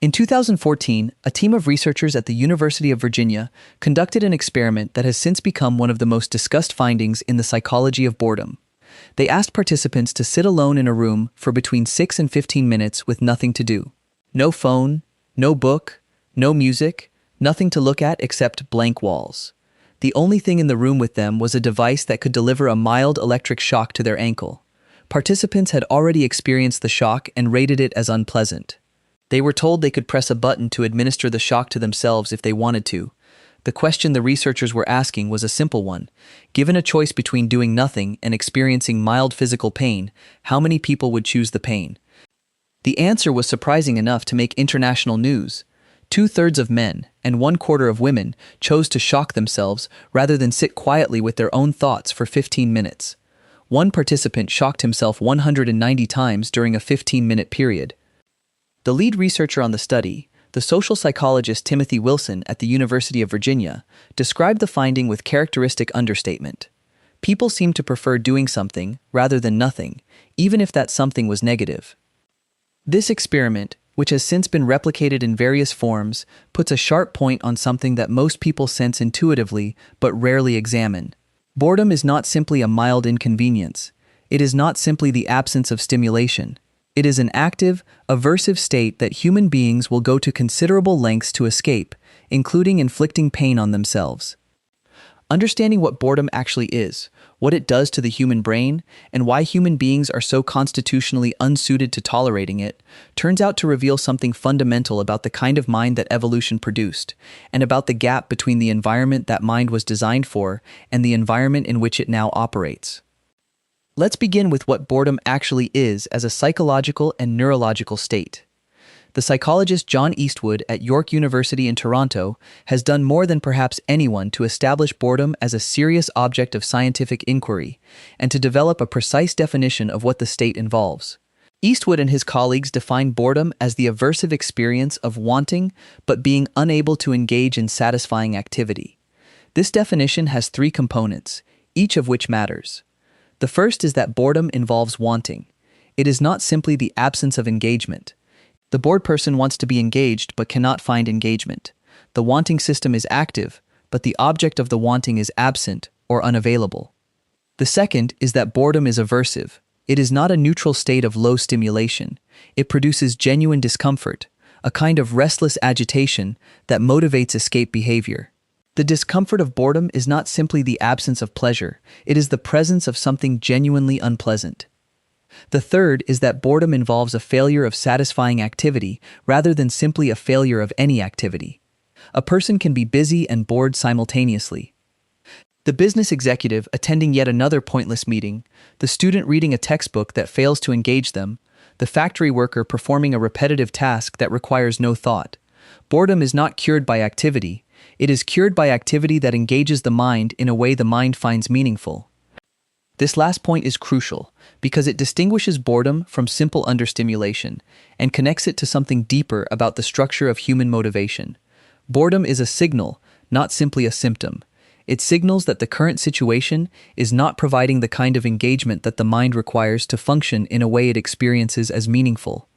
In 2014, a team of researchers at the University of Virginia conducted an experiment that has since become one of the most discussed findings in the psychology of boredom. They asked participants to sit alone in a room for between 6 and 15 minutes with nothing to do. No phone, no book, no music, nothing to look at except blank walls. The only thing in the room with them was a device that could deliver a mild electric shock to their ankle. Participants had already experienced the shock and rated it as unpleasant. They were told they could press a button to administer the shock to themselves if they wanted to. The question the researchers were asking was a simple one. Given a choice between doing nothing and experiencing mild physical pain, how many people would choose the pain? The answer was surprising enough to make international news. 2/3 of men and 1/4 of women chose to shock themselves rather than sit quietly with their own thoughts for 15 minutes. One participant shocked himself 190 times during a 15-minute period. The lead researcher on the study, the social psychologist Timothy Wilson at the University of Virginia, described the finding with characteristic understatement. People seem to prefer doing something rather than nothing, even if that something was negative. This experiment, which has since been replicated in various forms, puts a sharp point on something that most people sense intuitively but rarely examine. Boredom is not simply a mild inconvenience. It is not simply the absence of stimulation. It is an active, aversive state that human beings will go to considerable lengths to escape, including inflicting pain on themselves. Understanding what boredom actually is, what it does to the human brain, and why human beings are so constitutionally unsuited to tolerating it, turns out to reveal something fundamental about the kind of mind that evolution produced, and about the gap between the environment that mind was designed for and the environment in which it now operates. Let's begin with what boredom actually is as a psychological and neurological state. The psychologist John Eastwood at York University in Toronto has done more than perhaps anyone to establish boredom as a serious object of scientific inquiry and to develop a precise definition of what the state involves. Eastwood and his colleagues define boredom as the aversive experience of wanting but being unable to engage in satisfying activity. This definition has 3 components, each of which matters. The first is that boredom involves wanting. It is not simply the absence of engagement. The bored person wants to be engaged but cannot find engagement. The wanting system is active, but the object of the wanting is absent or unavailable. The second is that boredom is aversive. It is not a neutral state of low stimulation. It produces genuine discomfort, a kind of restless agitation that motivates escape behavior. The discomfort of boredom is not simply the absence of pleasure, it is the presence of something genuinely unpleasant. The third is that boredom involves a failure of satisfying activity rather than simply a failure of any activity. A person can be busy and bored simultaneously. The business executive attending yet another pointless meeting, the student reading a textbook that fails to engage them, the factory worker performing a repetitive task that requires no thought. Boredom is not cured by activity. It is cured by activity that engages the mind in a way the mind finds meaningful. This last point is crucial because it distinguishes boredom from simple understimulation and connects it to something deeper about the structure of human motivation. Boredom is a signal, not simply a symptom. It signals that the current situation is not providing the kind of engagement that the mind requires to function in a way it experiences as meaningful.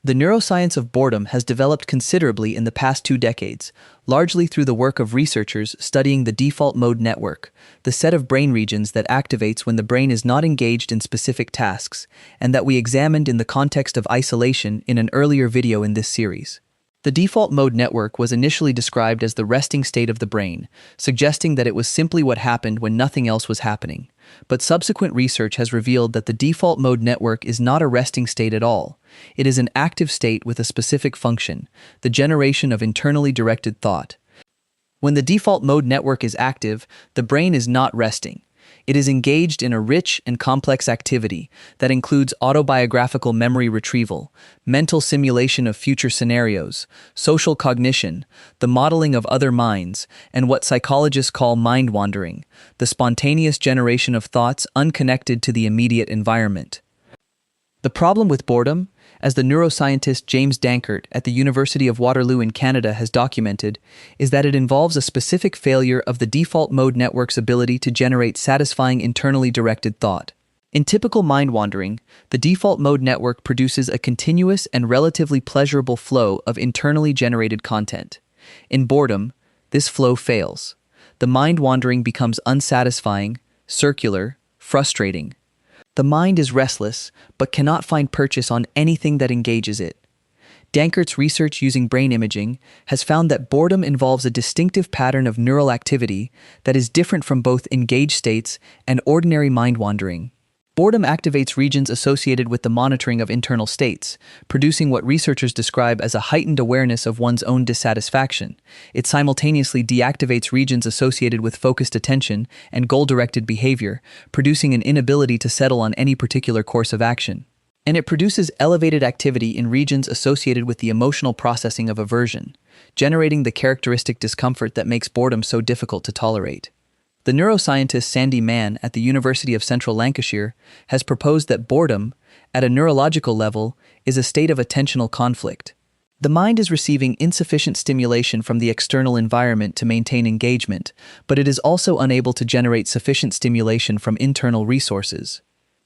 The neuroscience of boredom has developed considerably in the past 2 decades, largely through the work of researchers studying the default mode network, the set of brain regions that activates when the brain is not engaged in specific tasks, and that we examined in the context of isolation in an earlier video in this series. The default mode network was initially described as the resting state of the brain, suggesting that it was simply what happened when nothing else was happening. But subsequent research has revealed that the default mode network is not a resting state at all. It is an active state with a specific function, the generation of internally directed thought. When the default mode network is active, the brain is not resting. It is engaged in a rich and complex activity that includes autobiographical memory retrieval, mental simulation of future scenarios, social cognition, the modeling of other minds, and what psychologists call mind wandering, the spontaneous generation of thoughts unconnected to the immediate environment. The problem with boredom, as the neuroscientist James Dankert at the University of Waterloo in Canada has documented, is that it involves a specific failure of the default mode network's ability to generate satisfying internally directed thought. In typical mind wandering, the default mode network produces a continuous and relatively pleasurable flow of internally generated content. In boredom, this flow fails. The mind wandering becomes unsatisfying, circular, frustrating. The mind is restless, but cannot find purchase on anything that engages it. Dankert's research using brain imaging has found that boredom involves a distinctive pattern of neural activity that is different from both engaged states and ordinary mind wandering. Boredom activates regions associated with the monitoring of internal states, producing what researchers describe as a heightened awareness of one's own dissatisfaction. It simultaneously deactivates regions associated with focused attention and goal-directed behavior, producing an inability to settle on any particular course of action. And it produces elevated activity in regions associated with the emotional processing of aversion, generating the characteristic discomfort that makes boredom so difficult to tolerate. The neuroscientist Sandy Mann at the University of Central Lancashire has proposed that boredom, at a neurological level, is a state of attentional conflict. The mind is receiving insufficient stimulation from the external environment to maintain engagement, but it is also unable to generate sufficient stimulation from internal resources.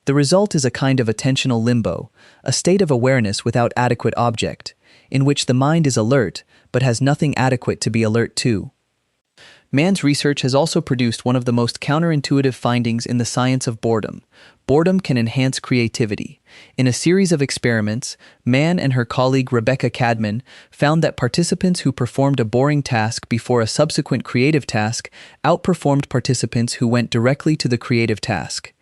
The result is a kind of attentional limbo, a state of awareness without adequate object, in which the mind is alert but has nothing adequate to be alert to. Mann's research has also produced one of the most counterintuitive findings in the science of boredom. Boredom can enhance creativity. In a series of experiments, Mann and her colleague Rebecca Cadman found that participants who performed a boring task before a subsequent creative task outperformed participants who went directly to the creative task.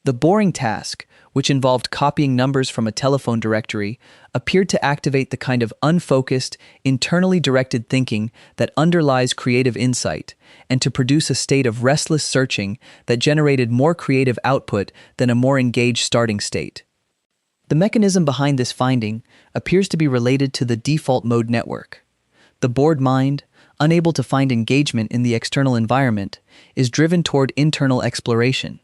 The boring task, which involved copying numbers from a telephone directory, appeared to activate the kind of unfocused, internally directed thinking that underlies creative insight, and to produce a state of restless searching that generated more creative output than a more engaged starting state. The mechanism behind this finding appears to be related to the default mode network. The bored mind, unable to find engagement in the external environment, is driven toward internal exploration.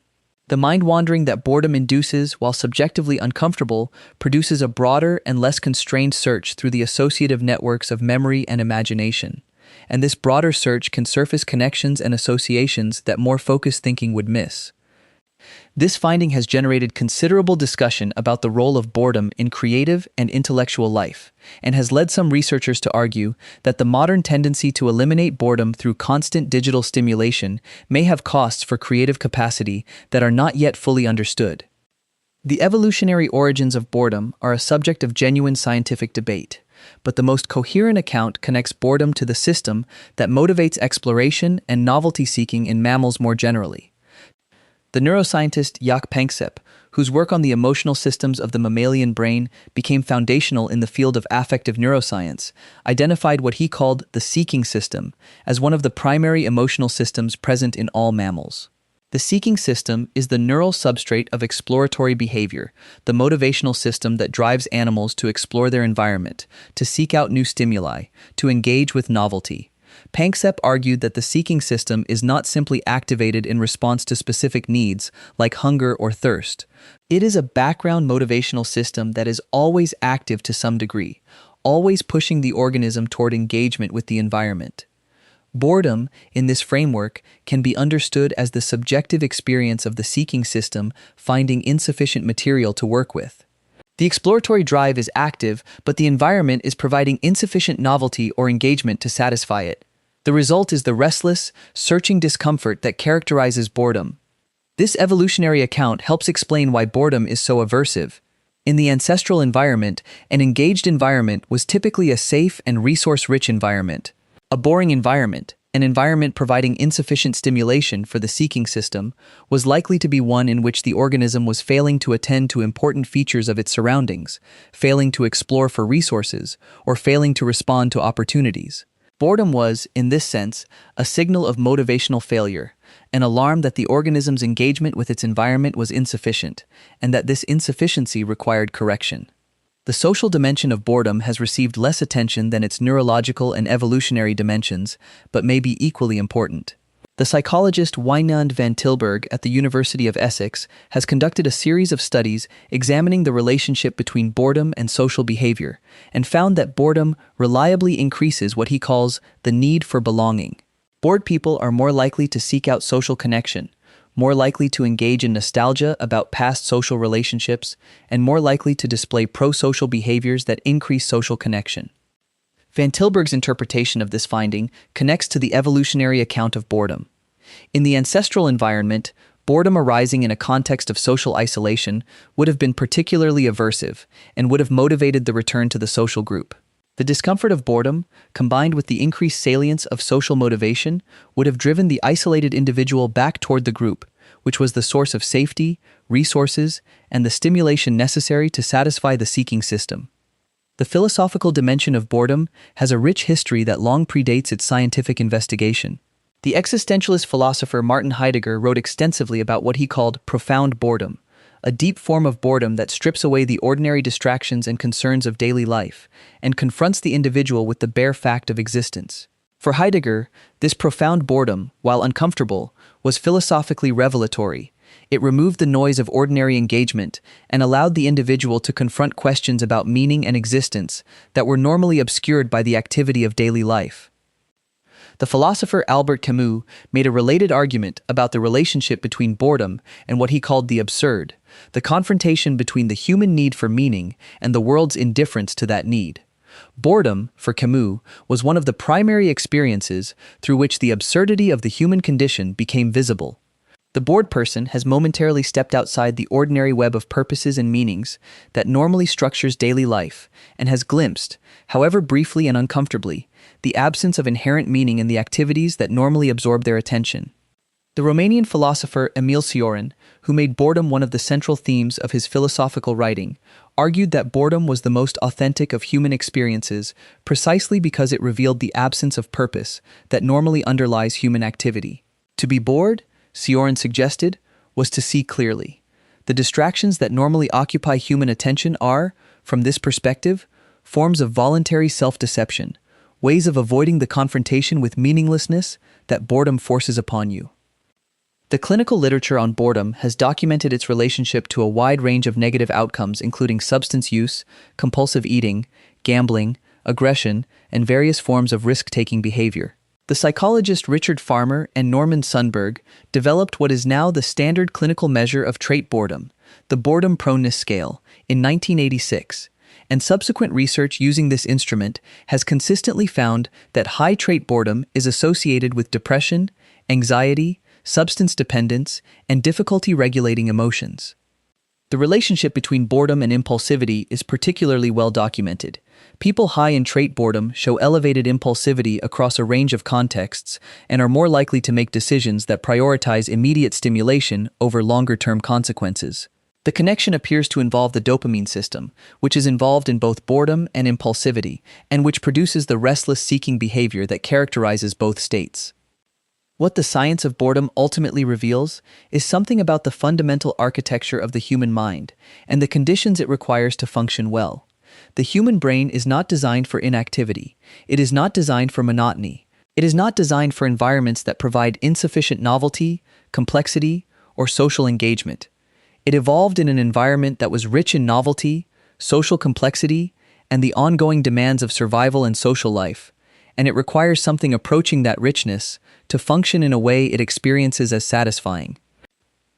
The mind wandering that boredom induces, while subjectively uncomfortable, produces a broader and less constrained search through the associative networks of memory and imagination. And this broader search can surface connections and associations that more focused thinking would miss. This finding has generated considerable discussion about the role of boredom in creative and intellectual life, and has led some researchers to argue that the modern tendency to eliminate boredom through constant digital stimulation may have costs for creative capacity that are not yet fully understood. The evolutionary origins of boredom are a subject of genuine scientific debate, but the most coherent account connects boredom to the system that motivates exploration and novelty-seeking in mammals more generally. The neuroscientist Jaak Panksepp, whose work on the emotional systems of the mammalian brain became foundational in the field of affective neuroscience, identified what he called the seeking system as one of the primary emotional systems present in all mammals. The seeking system is the neural substrate of exploratory behavior, the motivational system that drives animals to explore their environment, to seek out new stimuli, to engage with novelty. Panksepp argued that the seeking system is not simply activated in response to specific needs, like hunger or thirst. It is a background motivational system that is always active to some degree, always pushing the organism toward engagement with the environment. Boredom, in this framework, can be understood as the subjective experience of the seeking system finding insufficient material to work with. The exploratory drive is active, but the environment is providing insufficient novelty or engagement to satisfy it. The result is the restless, searching discomfort that characterizes boredom. This evolutionary account helps explain why boredom is so aversive. In the ancestral environment, an engaged environment was typically a safe and resource-rich environment. A boring environment, an environment providing insufficient stimulation for the seeking system, was likely to be one in which the organism was failing to attend to important features of its surroundings, failing to explore for resources, or failing to respond to opportunities. Boredom was, in this sense, a signal of motivational failure, an alarm that the organism's engagement with its environment was insufficient, and that this insufficiency required correction. The social dimension of boredom has received less attention than its neurological and evolutionary dimensions, but may be equally important. The psychologist Wijnand van Tilburg at the University of Essex has conducted a series of studies examining the relationship between boredom and social behavior, and found that boredom reliably increases what he calls the need for belonging. Bored people are more likely to seek out social connection, more likely to engage in nostalgia about past social relationships, and more likely to display pro-social behaviors that increase social connection. Van Tilburg's interpretation of this finding connects to the evolutionary account of boredom. In the ancestral environment, boredom arising in a context of social isolation would have been particularly aversive and would have motivated the return to the social group. The discomfort of boredom, combined with the increased salience of social motivation, would have driven the isolated individual back toward the group, which was the source of safety, resources, and the stimulation necessary to satisfy the seeking system. The philosophical dimension of boredom has a rich history that long predates its scientific investigation. The existentialist philosopher Martin Heidegger wrote extensively about what he called profound boredom, a deep form of boredom that strips away the ordinary distractions and concerns of daily life and confronts the individual with the bare fact of existence. For Heidegger, this profound boredom, while uncomfortable, was philosophically revelatory. It removed the noise of ordinary engagement and allowed the individual to confront questions about meaning and existence that were normally obscured by the activity of daily life. The philosopher Albert Camus made a related argument about the relationship between boredom and what he called the absurd, the confrontation between the human need for meaning and the world's indifference to that need. Boredom, for Camus, was one of the primary experiences through which the absurdity of the human condition became visible. The bored person has momentarily stepped outside the ordinary web of purposes and meanings that normally structures daily life and has glimpsed, however briefly and uncomfortably, the absence of inherent meaning in the activities that normally absorb their attention. The Romanian philosopher Emil Cioran, who made boredom one of the central themes of his philosophical writing, argued that boredom was the most authentic of human experiences precisely because it revealed the absence of purpose that normally underlies human activity. To be bored, Cioran suggested, was to see clearly. The distractions that normally occupy human attention are, from this perspective, forms of voluntary self-deception, ways of avoiding the confrontation with meaninglessness that boredom forces upon you. The clinical literature on boredom has documented its relationship to a wide range of negative outcomes including substance use, compulsive eating, gambling, aggression, and various forms of risk-taking behavior. The psychologists Richard Farmer and Norman Sundberg developed what is now the standard clinical measure of trait boredom, the Boredom Proneness Scale, in 1986, and subsequent research using this instrument has consistently found that high trait boredom is associated with depression, anxiety, substance dependence, and difficulty regulating emotions. The relationship between boredom and impulsivity is particularly well documented. People high in trait boredom show elevated impulsivity across a range of contexts and are more likely to make decisions that prioritize immediate stimulation over longer-term consequences. The connection appears to involve the dopamine system, which is involved in both boredom and impulsivity, and which produces the restless seeking behavior that characterizes both states. What the science of boredom ultimately reveals is something about the fundamental architecture of the human mind and the conditions it requires to function well. The human brain is not designed for inactivity. It is not designed for monotony. It is not designed for environments that provide insufficient novelty, complexity, or social engagement. It evolved in an environment that was rich in novelty, social complexity, and the ongoing demands of survival and social life, and it requires something approaching that richness to function in a way it experiences as satisfying.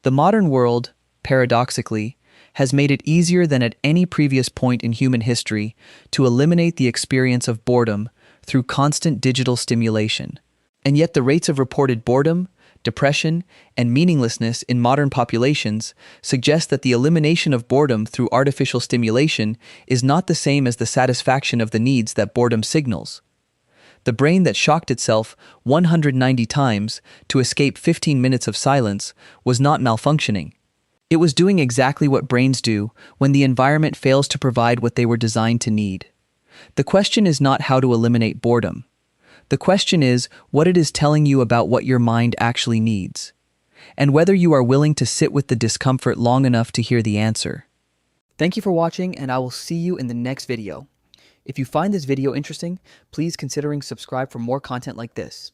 The modern world, paradoxically, has made it easier than at any previous point in human history to eliminate the experience of boredom through constant digital stimulation. And yet the rates of reported boredom, depression, and meaninglessness in modern populations suggest that the elimination of boredom through artificial stimulation is not the same as the satisfaction of the needs that boredom signals. The brain that shocked itself 190 times to escape 15 minutes of silence was not malfunctioning. It was doing exactly what brains do when the environment fails to provide what they were designed to need. The question is not how to eliminate boredom. The question is what it is telling you about what your mind actually needs, and whether you are willing to sit with the discomfort long enough to hear the answer. Thank you for watching, and I will see you in the next video. If you find this video interesting, please consider subscribing for more content like this.